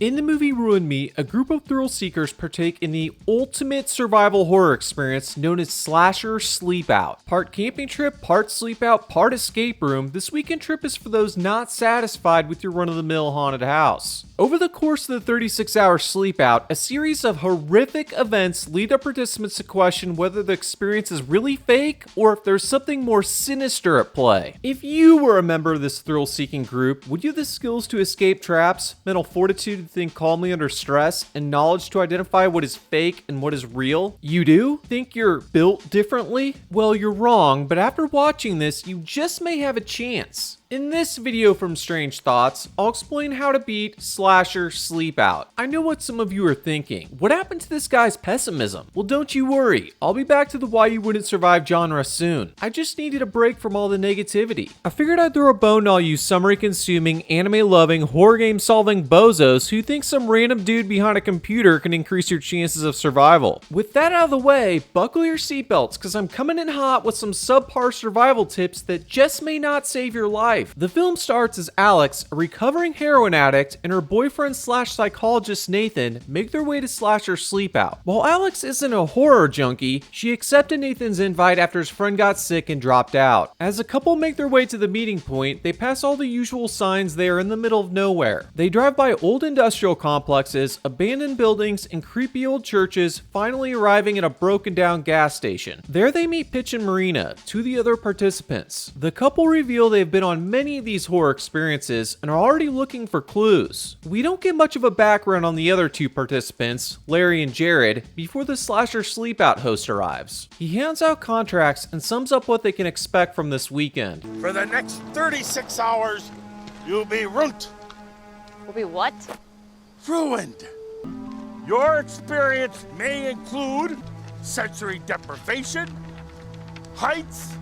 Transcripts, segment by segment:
In the movie Ruin Me, a group of thrill seekers partake in the ultimate survival horror experience known as Slasher Sleepout. Part camping trip, part sleepout, part escape room, this weekend trip is for those not satisfied with your run-of-the-mill haunted house. Over the course of the 36-hour sleepout, a series of horrific events lead the participants to question whether the experience is really fake or if there's something more sinister at play. If you were a member of this thrill-seeking group, would you have the skills to escape traps, mental fortitude to think calmly under stress, and knowledge to identify what is fake and what is real? You do? Think you're built differently? Well, you're wrong, but after watching this, you just may have a chance. In this video from Strange Thoughts, I'll explain how to beat Slasher Sleepout. I know what some of you are thinking. What happened to this guy's pessimism? Well, don't you worry. I'll be back to the why you wouldn't survive genre soon. I just needed a break from all the negativity. I figured I'd throw a bone to all you summary-consuming, anime-loving, horror game-solving bozos who think some random dude behind a computer can increase your chances of survival. With that out of the way, buckle your seatbelts because I'm coming in hot with some subpar survival tips that just may not save your life. The film starts as Alex, a recovering heroin addict, and her boyfriend/psychologist Nathan make their way to Slasher Sleepout. While Alex isn't a horror junkie, she accepted Nathan's invite after his friend got sick and dropped out. As the couple make their way to the meeting point, they pass all the usual signs they are in the middle of nowhere. They drive by old industrial complexes, abandoned buildings, and creepy old churches, finally arriving at a broken down gas station. There they meet Pitch and Marina, two of the other participants. The couple reveal they've been on many of these horror experiences and are already looking for clues. We don't get much of a background on the other two participants, Larry and Jared, before the Slasher Sleepout host arrives. He hands out contracts and sums up what they can expect from this weekend. For the next 36 hours, you'll be ruined. Will be what? Ruined. Your experience may include sensory deprivation, heights,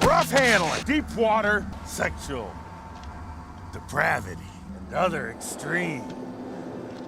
rough handling, deep water, sexual depravity, and other extreme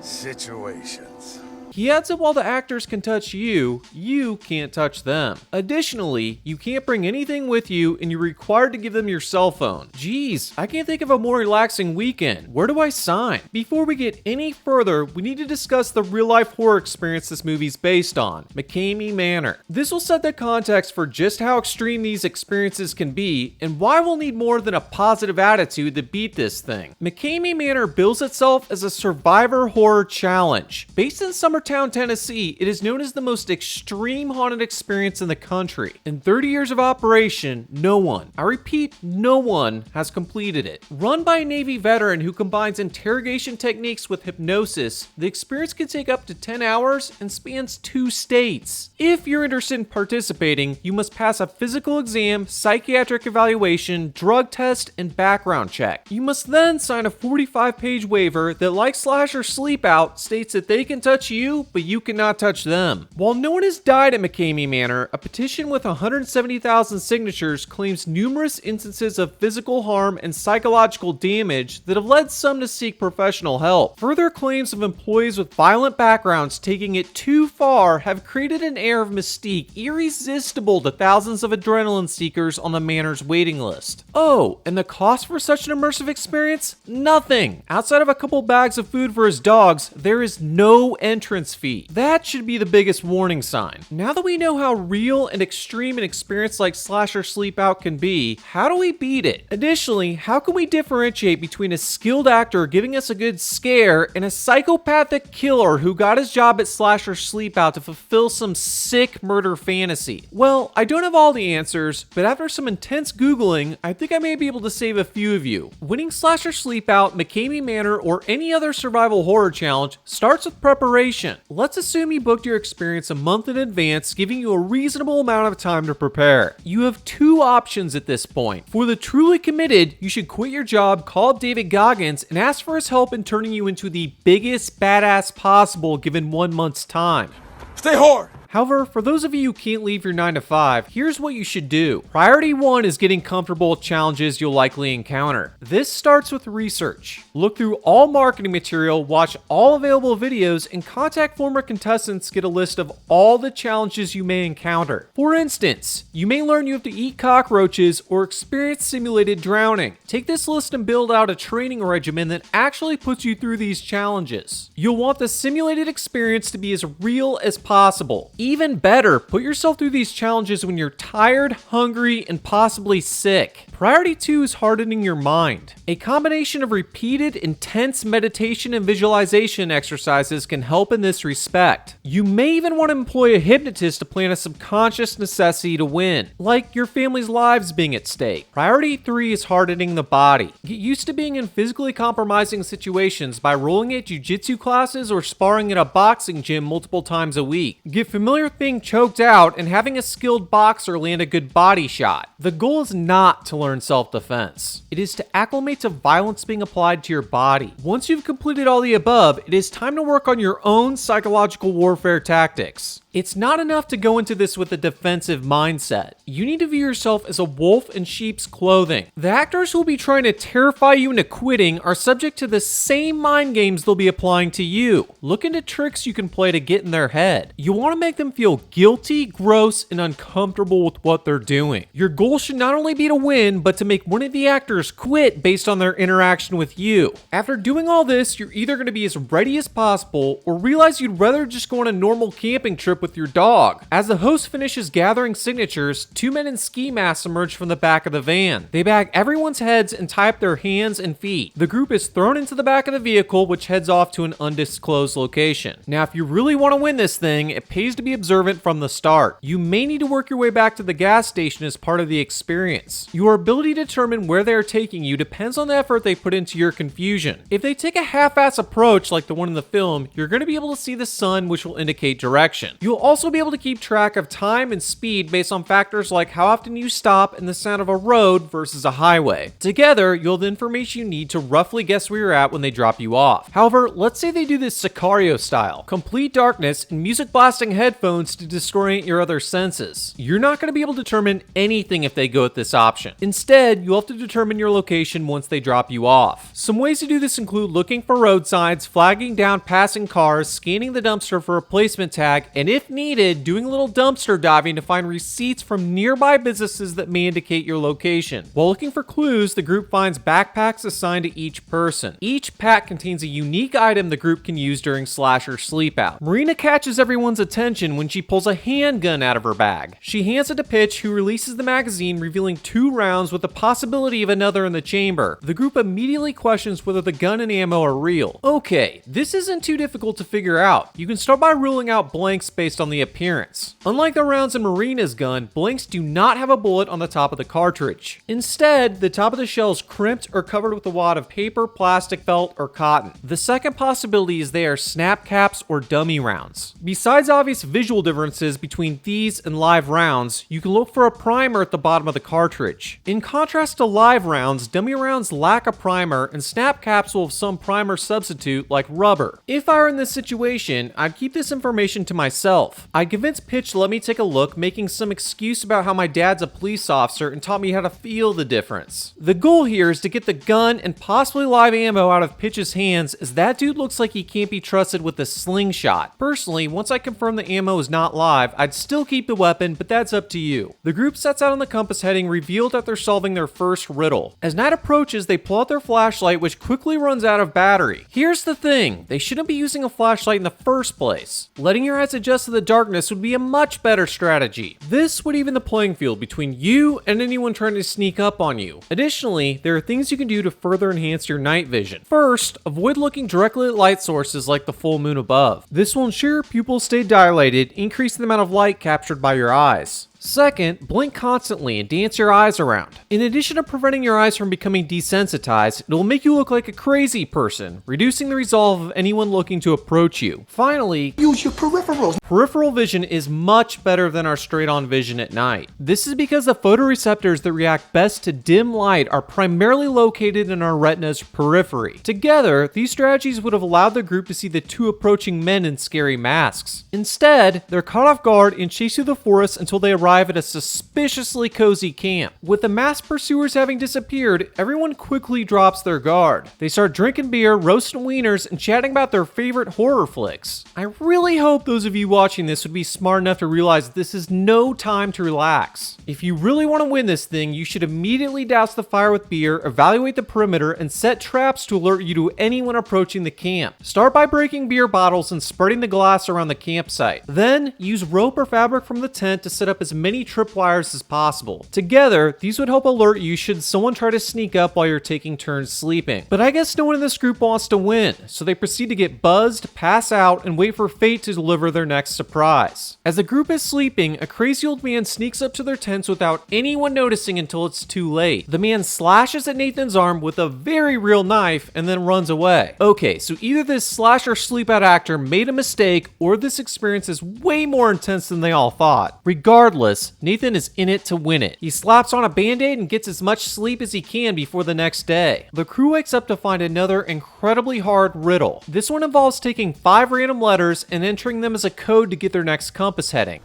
situations. He adds that while the actors can touch you, you can't touch them. Additionally, you can't bring anything with you and you're required to give them your cell phone. Geez, I can't think of a more relaxing weekend. Where do I sign? Before we get any further, we need to discuss the real-life horror experience this movie's based on, McCamey Manor. This will set the context for just how extreme these experiences can be and why we'll need more than a positive attitude to beat this thing. McCamey Manor bills itself as a survivor horror challenge. Based in Summertown, Tennessee, it is known as the most extreme haunted experience in the country. In 30 years of operation, no one, I repeat, no one has completed it. Run by a Navy veteran who combines interrogation techniques with hypnosis, the experience can take up to 10 hours and spans 2 states. If you're interested in participating, you must pass a physical exam, psychiatric evaluation, drug test, and background check. You must then sign a 45-page waiver that, like Slasher Sleepout, states that they can touch you, but you cannot touch them. While no one has died at McCamey Manor, a petition with 170,000 signatures claims numerous instances of physical harm and psychological damage that have led some to seek professional help. Further claims of employees with violent backgrounds taking it too far have created an air of mystique irresistible to thousands of adrenaline seekers on the Manor's waiting list. Oh, and the cost for such an immersive experience? Nothing. Outside of a couple bags of food for his dogs, there is no entrance fee. That should be the biggest warning sign. Now that we know how real and extreme an experience like Slasher Sleepout can be, how do we beat it? Additionally, how can we differentiate between a skilled actor giving us a good scare and a psychopathic killer who got his job at Slasher Sleepout to fulfill some sick murder fantasy? Well, I don't have all the answers, but after some intense Googling, I think I may be able to save a few of you. Winning Slasher Sleepout, McCamey Manor, or any other survival horror challenge starts with preparation. Let's assume you booked your experience a month in advance, giving you a reasonable amount of time to prepare. You have 2 options at this point. For the truly committed, you should quit your job, call up David Goggins, and ask for his help in turning you into the biggest badass possible given 1 month's time. Stay hard. However, for those of you who can't leave your 9 to 5, here's what you should do. Priority 1 is getting comfortable with challenges you'll likely encounter. This starts with research. Look through all marketing material, watch all available videos, and contact former contestants to get a list of all the challenges you may encounter. For instance, you may learn you have to eat cockroaches or experience simulated drowning. Take this list and build out a training regimen that actually puts you through these challenges. You'll want the simulated experience to be as real as possible. Even better, put yourself through these challenges when you're tired, hungry, and possibly sick. Priority 2 is hardening your mind. A combination of repeated, intense meditation and visualization exercises can help in this respect. You may even want to employ a hypnotist to plan a subconscious necessity to win, like your family's lives being at stake. Priority 3 is hardening the body. Get used to being in physically compromising situations by rolling at jiu-jitsu classes or sparring at a boxing gym multiple times a week. Get familiar with being choked out and having a skilled boxer land a good body shot. The goal is not to learn self-defense. It is to acclimate to violence being applied to your body. Once you've completed all the above, it is time to work on your own psychological warfare tactics. It's not enough to go into this with a defensive mindset. You need to view yourself as a wolf in sheep's clothing. The actors who will be trying to terrify you into quitting are subject to the same mind games they'll be applying to you. Look into tricks you can play to get in their head. You want to make them feel guilty, gross, and uncomfortable with what they're doing. Your goal should not only be to win, but to make one of the actors quit based on their interaction with you. After doing all this, you're either going to be as ready as possible or realize you'd rather just go on a normal camping trip with your dog. As the host finishes gathering signatures, 2 men in ski masks emerge from the back of the van. They bag everyone's heads and tie up their hands and feet. The group is thrown into the back of the vehicle, which heads off to an undisclosed location. Now, if you really want to win this thing, it pays to be observant from the start. You may need to work your way back to the gas station as part of the experience. Your ability to determine where they are taking you depends on the effort they put into your confusion. If they take a half-ass approach like the one in the film, you're going to be able to see the sun, which will indicate direction. You'll also be able to keep track of time and speed based on factors like how often you stop and the sound of a road versus a highway. Together, you'll have the information you need to roughly guess where you're at when they drop you off. However, let's say they do this Sicario style, complete darkness and music blasting headphones to disorient your other senses. You're not going to be able to determine anything if they go with this option. Instead, you'll have to determine your location once they drop you off. Some ways to do this include looking for road signs, flagging down passing cars, scanning the dumpster for a replacement tag, and if needed, doing a little dumpster diving to find receipts from nearby businesses that may indicate your location. While looking for clues, the group finds backpacks assigned to each person. Each pack contains a unique item the group can use during Slasher Sleepout. Marina catches everyone's attention when she pulls a handgun out of her bag. She hands it to Pitch, who releases the magazine, revealing 2 rounds with the possibility of another in the chamber. The group immediately questions whether the gun and ammo are real. Okay, this isn't too difficult to figure out. You can start by ruling out blanks based on the appearance. Unlike the rounds in Marina's gun, blanks do not have a bullet on the top of the cartridge. Instead, the top of the shell is crimped or covered with a wad of paper, plastic, felt, or cotton. The second possibility is they are snap caps or dummy rounds. Besides obvious visual differences between these and live rounds, you can look for a primer at the bottom of the cartridge. In contrast to live rounds, dummy rounds lack a primer and snap caps will have some primer substitute like rubber. If I were in this situation, I'd keep this information to myself. I'd convince Pitch to let me take a look, making some excuse about how my dad's a police officer and taught me how to feel the difference. The goal here is to get the gun and possibly live ammo out of Pitch's hands, as that dude looks like he can't be trusted with a slingshot. Personally, once I confirm the ammo is not live, I'd still keep the weapon, but that's up to you. The group sets out on the compass heading, revealed that they're solving their first riddle. As night approaches, they pull out their flashlight, which quickly runs out of battery. Here's the thing, they shouldn't be using a flashlight in the first place. Letting your eyes adjust to the darkness would be a much better strategy. This would even the playing field between you and anyone trying to sneak up on you. Additionally, there are things you can do to further enhance your night vision. First, avoid looking directly at light sources like the full moon above. This will ensure your pupils stay dilated, increasing the amount of light captured by your eyes. Second, blink constantly and dance your eyes around. In addition to preventing your eyes from becoming desensitized, it will make you look like a crazy person, reducing the resolve of anyone looking to approach you. Finally, use your peripherals. Peripheral vision is much better than our straight-on vision at night. This is because the photoreceptors that react best to dim light are primarily located in our retina's periphery. Together, these strategies would have allowed the group to see the two approaching men in scary masks. Instead, they're caught off guard and chased through the forest until they arrive at a suspiciously cozy camp. With the masked pursuers having disappeared, everyone quickly drops their guard. They start drinking beer, roasting wieners, and chatting about their favorite horror flicks. I really hope those of you watching this would be smart enough to realize this is no time to relax. If you really want to win this thing, you should immediately douse the fire with beer, evaluate the perimeter, and set traps to alert you to anyone approaching the camp. Start by breaking beer bottles and spreading the glass around the campsite. Then, use rope or fabric from the tent to set up as many tripwires as possible. Together, these would help alert you should someone try to sneak up while you're taking turns sleeping. But I guess no one in this group wants to win, so they proceed to get buzzed, pass out, and wait for fate to deliver their next surprise. As the group is sleeping, a crazy old man sneaks up to their tents without anyone noticing until it's too late. The man slashes at Nathan's arm with a very real knife and then runs away. Okay, so either this Slasher Sleepout actor made a mistake or this experience is way more intense than they all thought. Regardless, Nathan is in it to win it. He slaps on a band-aid and gets as much sleep as he can before the next day. The crew wakes up to find another incredibly hard riddle. This one involves taking 5 random letters and entering them as a code to get their next compass heading.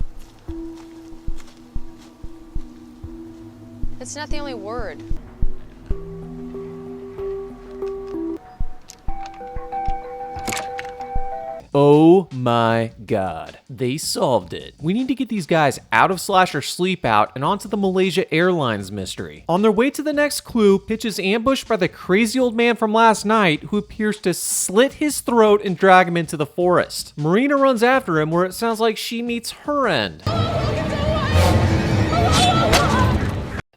It's not the only word. Oh my god, they solved it. We need to get these guys out of Slasher Sleepout and onto the Malaysia Airlines mystery. On their way to the next clue, Pitch is ambushed by the crazy old man from last night who appears to slit his throat and drag him into the forest. Marina runs after him where it sounds like she meets her end.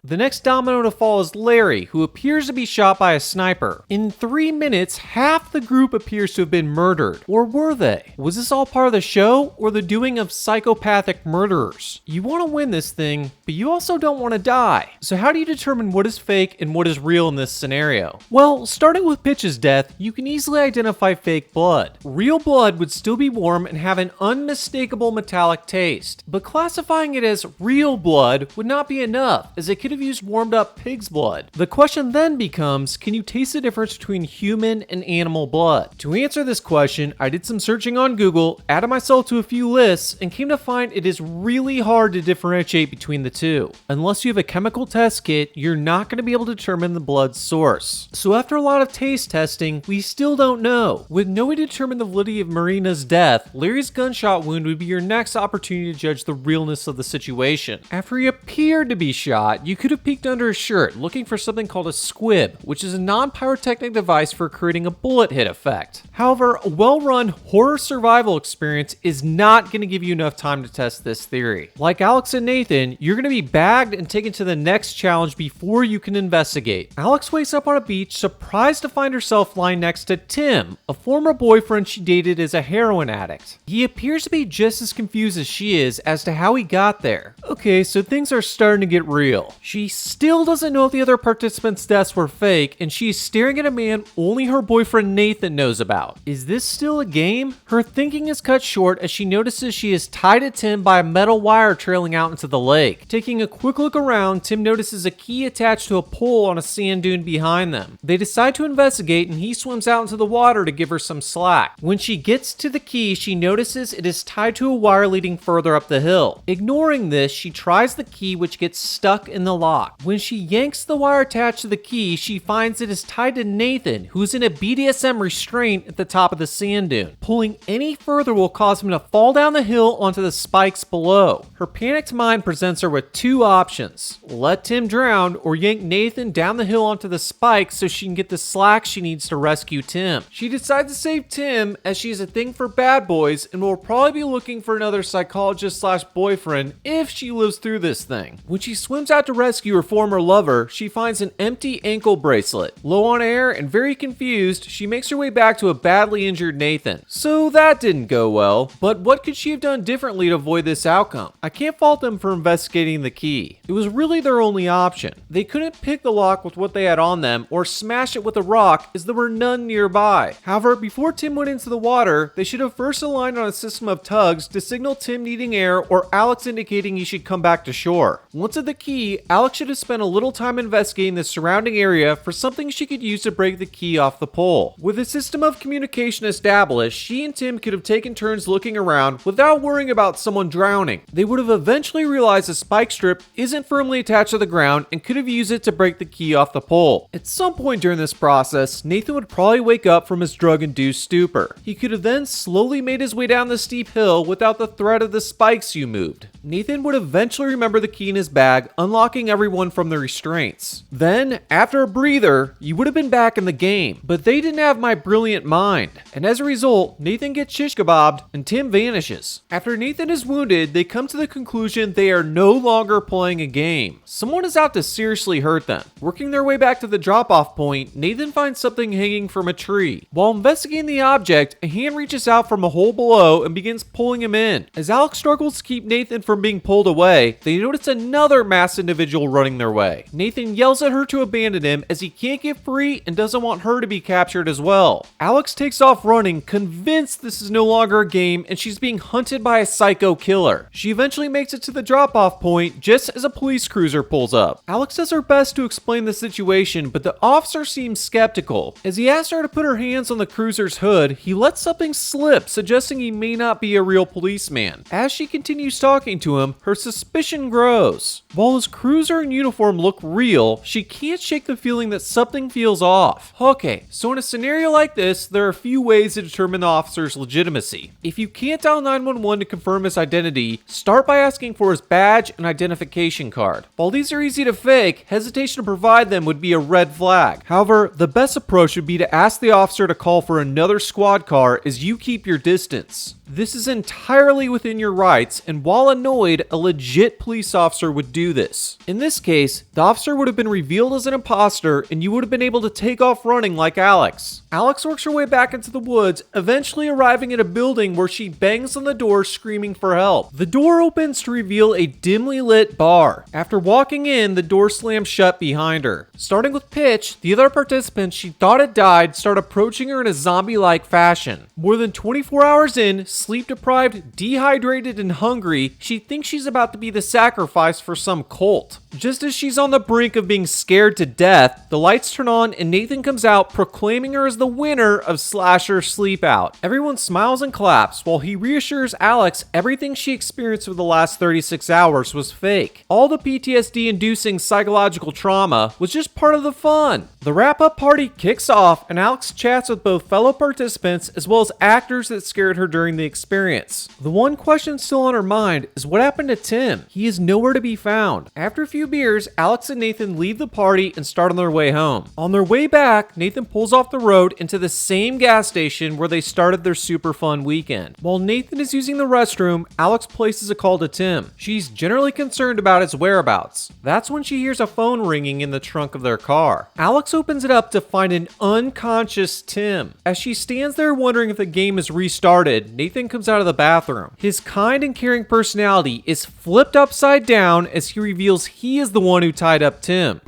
The next domino to fall is Larry, who appears to be shot by a sniper. In 3 minutes, half the group appears to have been murdered. Or were they? Was this all part of the show, or the doing of psychopathic murderers? You want to win this thing, but you also don't want to die. So how do you determine what is fake and what is real in this scenario? Well, starting with Pitch's death, you can easily identify fake blood. Real blood would still be warm and have an unmistakable metallic taste. But classifying it as real blood would not be enough, as it could have used warmed up pig's blood. The question then becomes, can you taste the difference between human and animal blood? To answer this question, I did some searching on Google, added myself to a few lists, and came to find it is really hard to differentiate between the two. Unless you have a chemical test kit, you're not going to be able to determine the blood source. So after a lot of taste testing, we still don't know. With no way to determine the validity of Marina's death, Larry's gunshot wound would be your next opportunity to judge the realness of the situation. After he appeared to be shot, you could have peeked under his shirt looking for something called a squib, which is a non-pyrotechnic device for creating a bullet hit effect. However, a well-run horror survival experience is not going to give you enough time to test this theory. Like Alex and Nathan, you're going to be bagged and taken to the next challenge before you can investigate. Alex wakes up on a beach surprised to find herself lying next to Tim, a former boyfriend she dated as a heroin addict. He appears to be just as confused as she is as to how he got there. Okay, so things are starting to get real. She still doesn't know if the other participants' deaths were fake, and she's staring at a man only her boyfriend Nathan knows about. Is this still a game? Her thinking is cut short as she notices she is tied to Tim by a metal wire trailing out into the lake. Taking a quick look around, Tim notices a key attached to a pole on a sand dune behind them. They decide to investigate, and he swims out into the water to give her some slack. When she gets to the key, she notices it is tied to a wire leading further up the hill. Ignoring this, she tries the key, which gets stuck in the lock. When she yanks the wire attached to the key, she finds it is tied to Nathan, who's in a BDSM restraint at the top of the sand dune. Pulling any further will cause him to fall down the hill onto the spikes below. Her panicked mind presents her with two options: let Tim drown or yank Nathan down the hill onto the spikes so she can get the slack she needs to rescue Tim. She decides to save Tim as she has a thing for bad boys and will probably be looking for another psychologist/boyfriend if she lives through this thing. When she swims out to rescue rescue her former lover, she finds an empty ankle bracelet. Low on air and very confused, she makes her way back to a badly injured Nathan. So that didn't go well, but what could she have done differently to avoid this outcome? I can't fault them for investigating the key. It was really their only option. They couldn't pick the lock with what they had on them or smash it with a rock as there were none nearby. However, before Tim went into the water, they should have first aligned on a system of tugs to signal Tim needing air or Alex indicating he should come back to shore. Once at the key, Alex should have spent a little time investigating the surrounding area for something she could use to break the key off the pole. With a system of communication established, she and Tim could have taken turns looking around without worrying about someone drowning. They would have eventually realized the spike strip isn't firmly attached to the ground and could have used it to break the key off the pole. At some point during this process, Nathan would probably wake up from his drug-induced stupor. He could have then slowly made his way down the steep hill without the threat of the spikes you moved. Nathan would eventually remember the key in his bag, unlocking everyone from the restraints. Then, after a breather, you would have been back in the game. But they didn't have my brilliant mind. And as a result, Nathan gets shish kebabbed and Tim vanishes. After Nathan is wounded, they come to the conclusion they are no longer playing a game. Someone is out to seriously hurt them. Working their way back to the drop-off point, Nathan finds something hanging from a tree. While investigating the object, a hand reaches out from a hole below and begins pulling him in. As Alex struggles to keep Nathan from being pulled away, they notice another masked individual running their way. Nathan yells at her to abandon him as he can't get free and doesn't want her to be captured as well. Alex takes off running, convinced this is no longer a game and she's being hunted by a psycho killer. She eventually makes it to the drop-off point just as a police cruiser pulls up. Alex does her best to explain the situation, but the officer seems skeptical. As he asks her to put her hands on the cruiser's hood, he lets something slip, suggesting he may not be a real policeman. As she continues talking to him, her suspicion grows. While his cruiser and uniform look real, she can't shake the feeling that something feels off. Okay, so in a scenario like this, there are a few ways to determine the officer's legitimacy. If you can't dial 911 to confirm his identity, start by asking for his badge and identification card. While these are easy to fake, hesitation to provide them would be a red flag. However, the best approach would be to ask the officer to call for another squad car as you keep your distance. This is entirely within your rights, and while annoyed, a legit police officer would do this. In this case, the officer would have been revealed as an imposter, and you would have been able to take off running like Alex. Alex works her way back into the woods, eventually arriving at a building where she bangs on the door screaming for help. The door opens to reveal a dimly lit bar. After walking in, the door slams shut behind her. Starting with Pitch, the other participants she thought had died start approaching her in a zombie-like fashion. More than 24 hours in, sleep-deprived, dehydrated, and hungry, she thinks she's about to be the sacrifice for some cult. Just as she's on the brink of being scared to death, the lights turn on and Nathan comes out proclaiming her as the winner of Slasher Sleepout. Everyone smiles and claps while he reassures Alex everything she experienced for the last 36 hours was fake. All the PTSD-inducing psychological trauma was just part of the fun. The wrap-up party kicks off and Alex chats with both fellow participants as well as actors that scared her during the experience. The one question still on her mind is what happened to Tim? He is nowhere to be found. After a few beers, Alex and Nathan leave the party and start on their way home. On their way back, Nathan pulls off the road into the same gas station where they started their super fun weekend. While Nathan is using the restroom, Alex places a call to Tim. She's generally concerned about his whereabouts. That's when she hears a phone ringing in the trunk of their car. Alex opens it up to find an unconscious Tim. As she stands there wondering if the game is restarted, Nathan comes out of the bathroom. His kind and caring personality is flipped upside down as he reveals he is the one who tied up Tim.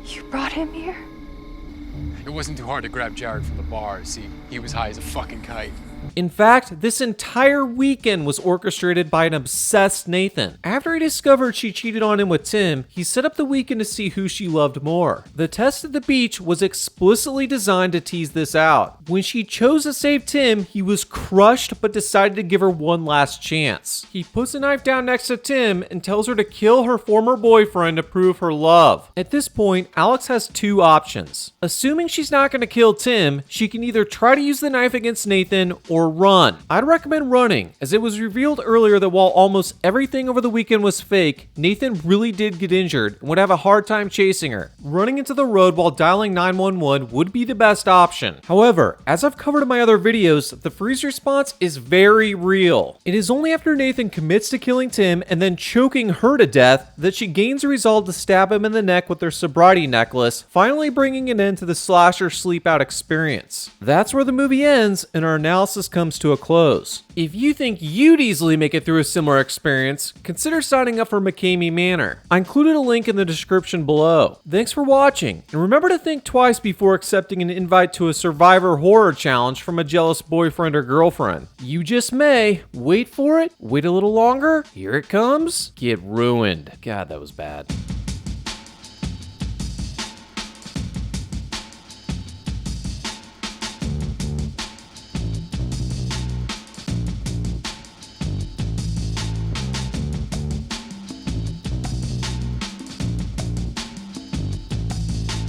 You brought him here? It wasn't too hard to grab Jared from the bar. See, he was high as a fucking kite. In fact, this entire weekend was orchestrated by an obsessed Nathan. After he discovered she cheated on him with Tim, he set up the weekend to see who she loved more. The test at the beach was explicitly designed to tease this out. When she chose to save Tim, he was crushed but decided to give her one last chance. He puts a knife down next to Tim and tells her to kill her former boyfriend to prove her love. At this point, Alex has two options. Assuming she's not going to kill Tim, she can either try to use the knife against Nathan or or run. I'd recommend running, as it was revealed earlier that while almost everything over the weekend was fake, Nathan really did get injured and would have a hard time chasing her. Running into the road while dialing 911 would be the best option. However, as I've covered in my other videos, the freeze response is very real. It is only after Nathan commits to killing Tim and then choking her to death that she gains a resolve to stab him in the neck with their sobriety necklace, finally bringing an end to the Slasher Sleepout experience. That's where the movie ends and our analysis comes to a close. If you think you'd easily make it through a similar experience, consider signing up for McCamey Manor. I included a link in the description below. Thanks for watching, and remember to think twice before accepting an invite to a Survivor horror challenge from a jealous boyfriend or girlfriend. You just may. Wait for it. Wait a little longer. Here it comes. Get ruined. God, that was bad.